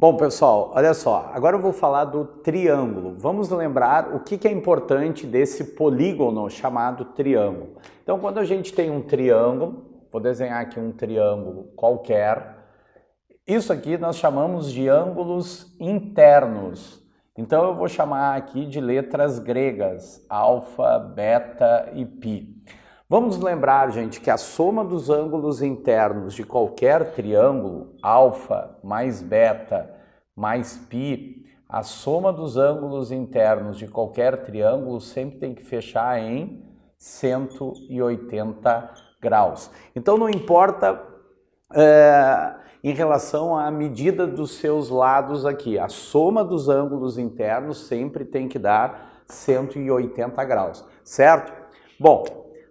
Bom, pessoal, olha só, agora eu vou falar do triângulo. Vamos lembrar o que é importante desse polígono chamado triângulo. Então, quando a gente tem um triângulo, vou desenhar aqui um triângulo qualquer, isso aqui nós chamamos de ângulos internos. Então, eu vou chamar aqui de letras gregas, alfa, beta e π. Vamos lembrar, gente, que a soma dos ângulos internos de qualquer triângulo, alfa mais beta mais π, a soma dos ângulos internos de qualquer triângulo sempre tem que fechar em 180 graus. Então não importa em relação à medida dos seus lados aqui, a soma dos ângulos internos sempre tem que dar 180 graus, certo? Bom,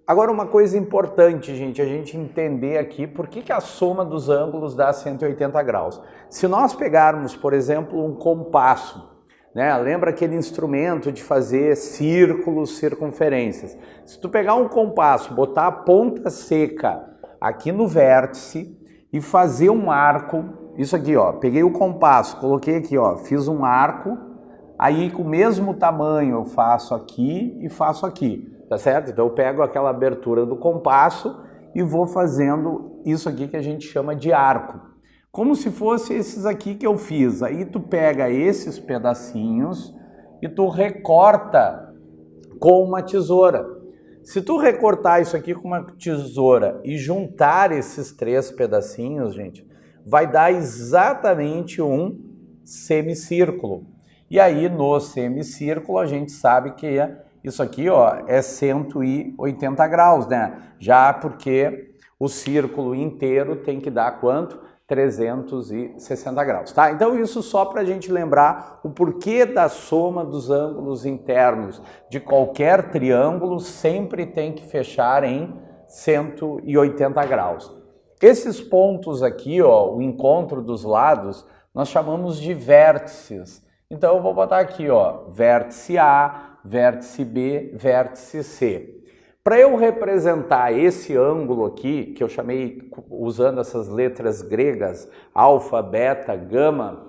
agora uma coisa importante, gente, a gente entender aqui por que a soma dos ângulos dá 180 graus. Se nós pegarmos, por exemplo, um compasso, né? Lembra aquele instrumento de fazer círculos, circunferências? Se tu pegar um compasso, botar a ponta seca aqui no vértice e fazer um arco, isso aqui, ó, peguei o compasso, coloquei aqui, ó, fiz um arco, aí com o mesmo tamanho eu faço aqui e faço aqui. Tá certo? Então eu pego aquela abertura do compasso e vou fazendo isso aqui que a gente chama de arco. Como se fosse esses aqui que eu fiz. Aí tu pega esses pedacinhos e tu recorta com uma tesoura. Se tu recortar isso aqui com uma tesoura e juntar esses três pedacinhos, gente, vai dar exatamente um semicírculo. E aí no semicírculo a gente sabe que isso aqui, ó, é 180 graus, né? Já porque o círculo inteiro tem que dar quanto? 360 graus, tá? Então isso só para a gente lembrar o porquê da soma dos ângulos internos de qualquer triângulo sempre tem que fechar em 180 graus. Esses pontos aqui, ó, o encontro dos lados, nós chamamos de vértices. Então eu vou botar aqui, ó, vértice A, vértice B, vértice C. Para eu representar esse ângulo aqui, que eu chamei usando essas letras gregas, alfa, beta, gama,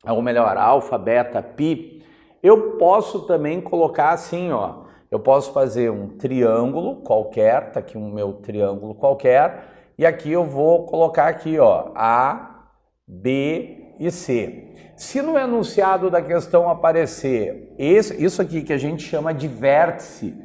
ou melhor, alfa, beta, π, eu posso também colocar assim, ó, eu posso fazer um triângulo qualquer, tá aqui o meu triângulo qualquer, e aqui eu vou colocar aqui, ó, A, B e C. Se no enunciado da questão aparecer isso aqui que a gente chama de vértice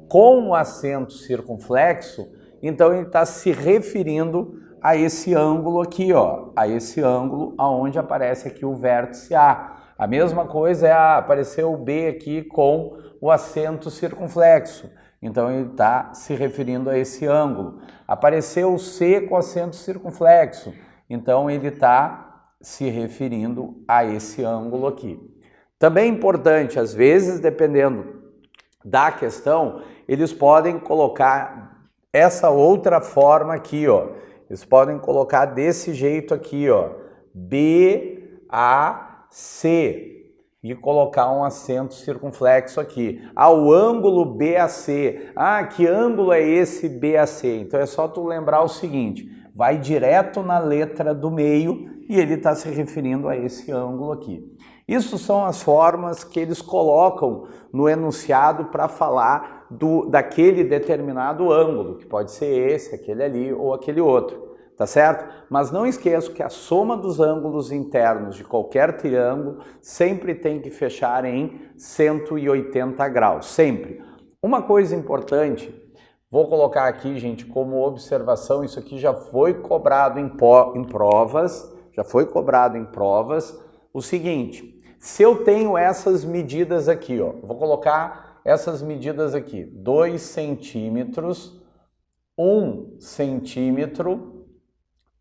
com o acento circunflexo, então ele está se referindo a esse ângulo aqui, ó, a esse ângulo aonde aparece aqui o vértice A. A mesma coisa é apareceu o B aqui com o acento circunflexo, então ele está se referindo a esse ângulo. Apareceu o C com acento circunflexo, então ele está se referindo a esse ângulo aqui. Também é importante, às vezes, dependendo da questão, eles podem colocar essa outra forma aqui, ó. Eles podem colocar desse jeito aqui, ó, B, A, C, e colocar um acento circunflexo aqui. Ah, o ângulo BAC. Ah, que ângulo é esse BAC? Então é só tu lembrar o seguinte, vai direto na letra do meio e ele está se referindo a esse ângulo aqui. Isso são as formas que eles colocam no enunciado para falar daquele determinado ângulo, que pode ser esse, aquele ali ou aquele outro, tá certo? Mas não esqueça que a soma dos ângulos internos de qualquer triângulo sempre tem que fechar em 180 graus, sempre. Uma coisa importante, vou colocar aqui, gente, como observação, isso aqui já foi cobrado em provas, o seguinte, se eu tenho essas medidas aqui, ó, vou colocar essas medidas aqui, 2 centímetros, 1 centímetro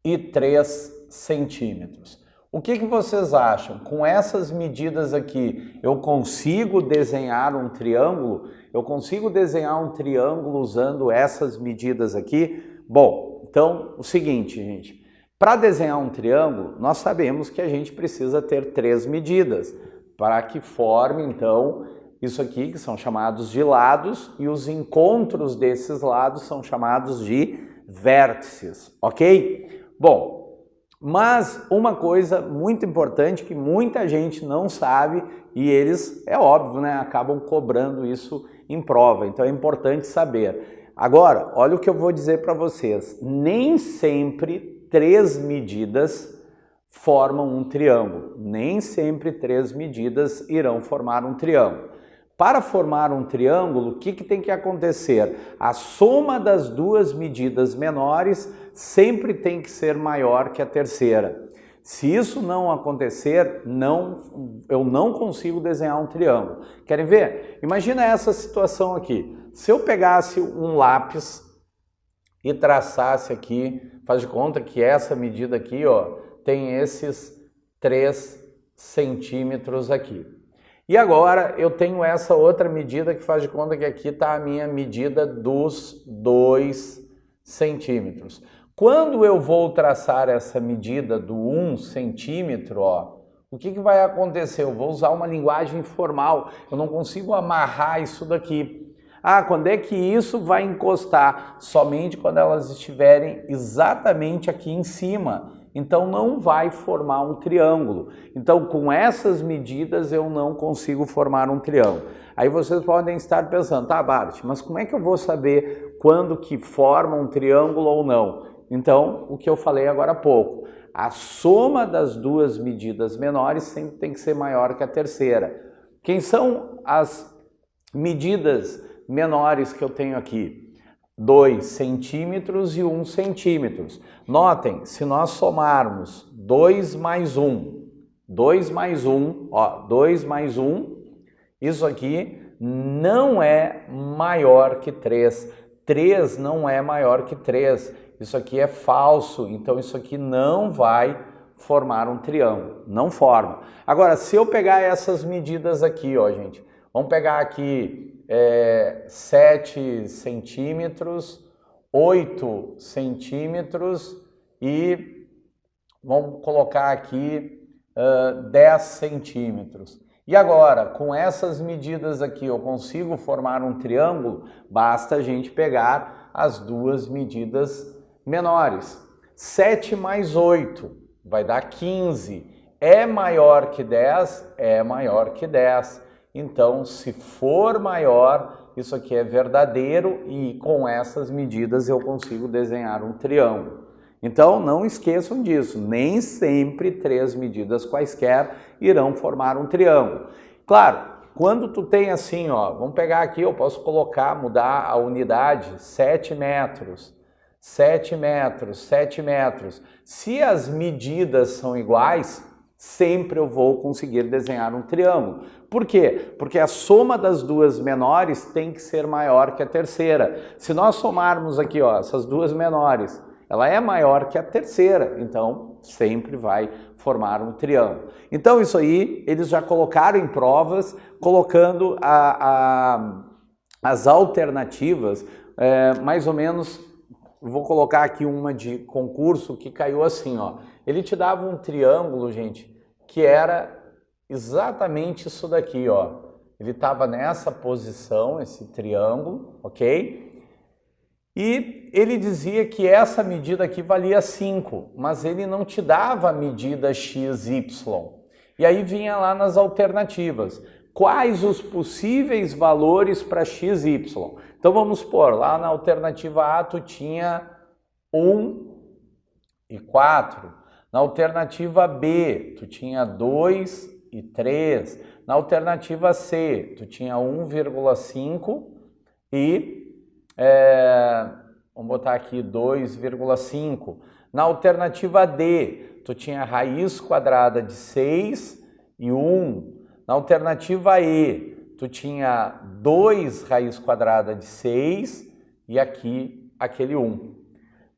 e 3 centímetros. O que vocês acham? Com essas medidas aqui, eu consigo desenhar um triângulo? Eu consigo desenhar um triângulo usando essas medidas aqui? Bom, então, o seguinte, gente. Para desenhar um triângulo, nós sabemos que a gente precisa ter 3 medidas para que forme, então, isso aqui, que são chamados de lados, e os encontros desses lados são chamados de vértices, ok? Bom, Mas uma coisa muito importante que muita gente não sabe e eles, é óbvio, né, acabam cobrando isso em prova, então é importante saber. Agora, olha o que eu vou dizer para vocês, nem sempre 3 medidas formam um triângulo, nem sempre 3 medidas irão formar um triângulo. Para formar um triângulo, o que tem que acontecer? A soma das 2 medidas menores sempre tem que ser maior que a terceira. Se isso não acontecer, eu não consigo desenhar um triângulo. Querem ver? Imagina essa situação aqui. Se eu pegasse um lápis e traçasse aqui, faz de conta que essa medida aqui, ó, tem esses 3 centímetros aqui. E agora eu tenho essa outra medida que faz de conta que aqui está a minha medida dos 2 centímetros. Quando eu vou traçar essa medida do 1 centímetro, ó, o que vai acontecer? Eu vou usar uma linguagem formal, eu não consigo amarrar isso daqui. Ah, quando é que isso vai encostar? Somente quando elas estiverem exatamente aqui em cima. Então não vai formar um triângulo. Então com essas medidas eu não consigo formar um triângulo. Aí vocês podem estar pensando, tá Bart, mas como é que eu vou saber quando que forma um triângulo ou não? Então o que eu falei agora há pouco, a soma das 2 medidas menores sempre tem que ser maior que a terceira. Quem são as medidas menores que eu tenho aqui? 2 centímetros e 1 centímetro. Notem, se nós somarmos 2 mais 1, 2 mais 1, ó, 2 mais 1, isso aqui não é maior que 3. 3 não é maior que 3. Isso aqui é falso, então isso aqui não vai formar um triângulo, não forma. Agora, se eu pegar essas medidas aqui, ó, gente, vamos pegar aqui 7 centímetros, 8 centímetros e vamos colocar aqui 10 centímetros. E agora, com essas medidas aqui, eu consigo formar um triângulo? Basta a gente pegar as 2 medidas menores. 7 mais 8 vai dar 15. É maior que 10? É maior que 10. Então, se for maior, isso aqui é verdadeiro e com essas medidas eu consigo desenhar um triângulo. Então, não esqueçam disso, nem sempre 3 medidas quaisquer irão formar um triângulo. Claro, quando tu tem assim, ó, vamos pegar aqui, eu posso colocar, mudar a unidade, 7 metros, 7 metros, 7 metros. Se as medidas são iguais, sempre eu vou conseguir desenhar um triângulo. Por quê? Porque a soma das 2 menores tem que ser maior que a terceira. Se nós somarmos aqui, ó, essas 2 menores, ela é maior que a terceira, então sempre vai formar um triângulo. Então isso aí eles já colocaram em provas, colocando as alternativas, mais ou menos, vou colocar aqui uma de concurso que caiu assim, ó. Ele te dava um triângulo, gente, que era exatamente isso daqui, ó. Ele estava nessa posição, esse triângulo, ok? E ele dizia que essa medida aqui valia 5, mas ele não te dava a medida x, y. E aí vinha lá nas alternativas. Quais os possíveis valores para x, y? Então vamos supor, lá na alternativa A tu tinha 1 e 4. Na alternativa B, tu tinha 2 e 3. Na alternativa C, tu tinha 1,5 e, vamos botar aqui 2,5. Na alternativa D, tu tinha raiz quadrada de 6 e 1. Na alternativa E, tu tinha 2 raiz quadrada de 6 e aqui aquele 1.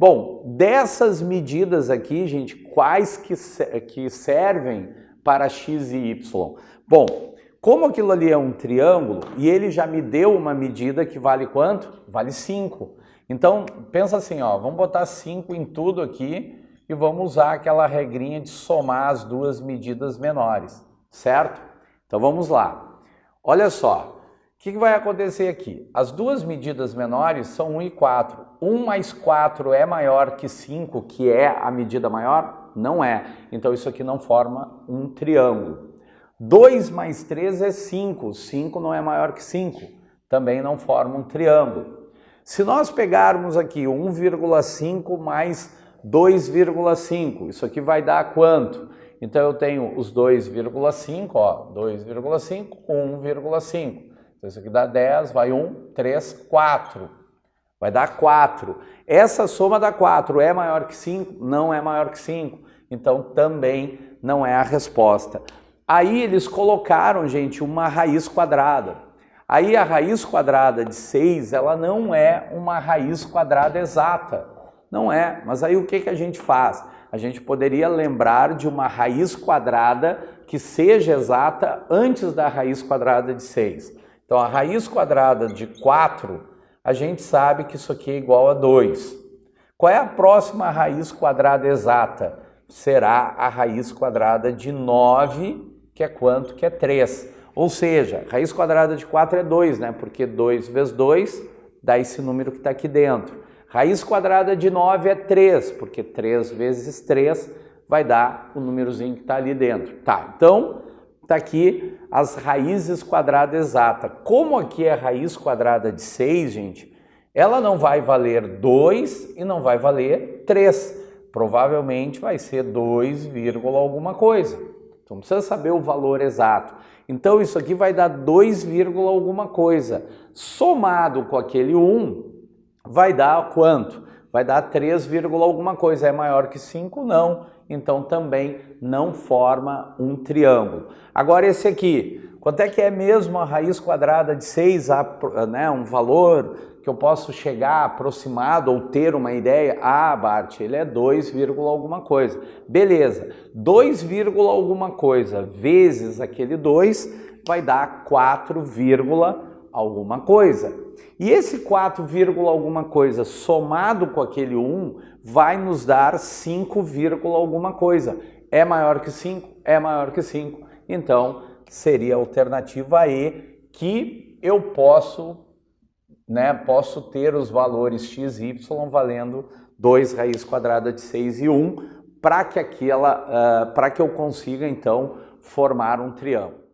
Bom, dessas medidas aqui, gente, quais que servem para x e y? Bom, como aquilo ali é um triângulo e ele já me deu uma medida que vale quanto? Vale 5. Então, pensa assim, ó, vamos botar 5 em tudo aqui e vamos usar aquela regrinha de somar as 2 medidas menores, certo? Então vamos lá. Olha só. O que vai acontecer aqui? As 2 medidas menores são 1 e 4. 1 mais 4 é maior que 5, que é a medida maior? Não é. Então isso aqui não forma um triângulo. 2 mais 3 é 5. 5 não é maior que 5. Também não forma um triângulo. Se nós pegarmos aqui 1,5 mais 2,5, isso aqui vai dar quanto? Então eu tenho os 2,5, ó, 2,5 com 1,5. Então isso aqui dá 10, vai 1, 3, 4. Vai dar 4. Essa soma dá 4. É maior que 5? Não é maior que 5. Então também não é a resposta. Aí eles colocaram, gente, uma raiz quadrada. Aí a raiz quadrada de 6, ela não é uma raiz quadrada exata. Não é. Mas aí o que a gente faz? A gente poderia lembrar de uma raiz quadrada que seja exata antes da raiz quadrada de 6. Então a raiz quadrada de 4, a gente sabe que isso aqui é igual a 2. Qual é a próxima raiz quadrada exata? Será a raiz quadrada de 9, que é quanto? Que é 3. Ou seja, raiz quadrada de 4 é 2, né? Porque 2 vezes 2 dá esse número que está aqui dentro. Raiz quadrada de 9 é 3, porque 3 vezes 3 vai dar o númerozinho que está ali dentro. Tá, então está aqui as raízes quadradas exatas. Como aqui é raiz quadrada de 6, gente, ela não vai valer 2 e não vai valer 3. Provavelmente vai ser 2, alguma coisa. Então não precisa saber o valor exato. Então isso aqui vai dar 2, alguma coisa. Somado com aquele 1, vai dar quanto? Vai dar 3, alguma coisa. É maior que 5? Não. Então também não forma um triângulo. Agora esse aqui, quanto é que é mesmo a raiz quadrada de 6? Né, um valor que eu posso chegar aproximado ou ter uma ideia? Ah, Bart, ele é 2, alguma coisa. Beleza, 2, alguma coisa vezes aquele 2 vai dar 4, alguma coisa. E esse 4, alguma coisa somado com aquele 1 vai nos dar 5, alguma coisa. É maior que 5? É maior que 5. Então, seria a alternativa E, que eu posso ter os valores x e y valendo 2 raiz quadrada de 6 e 1 para que eu consiga, então, formar um triângulo.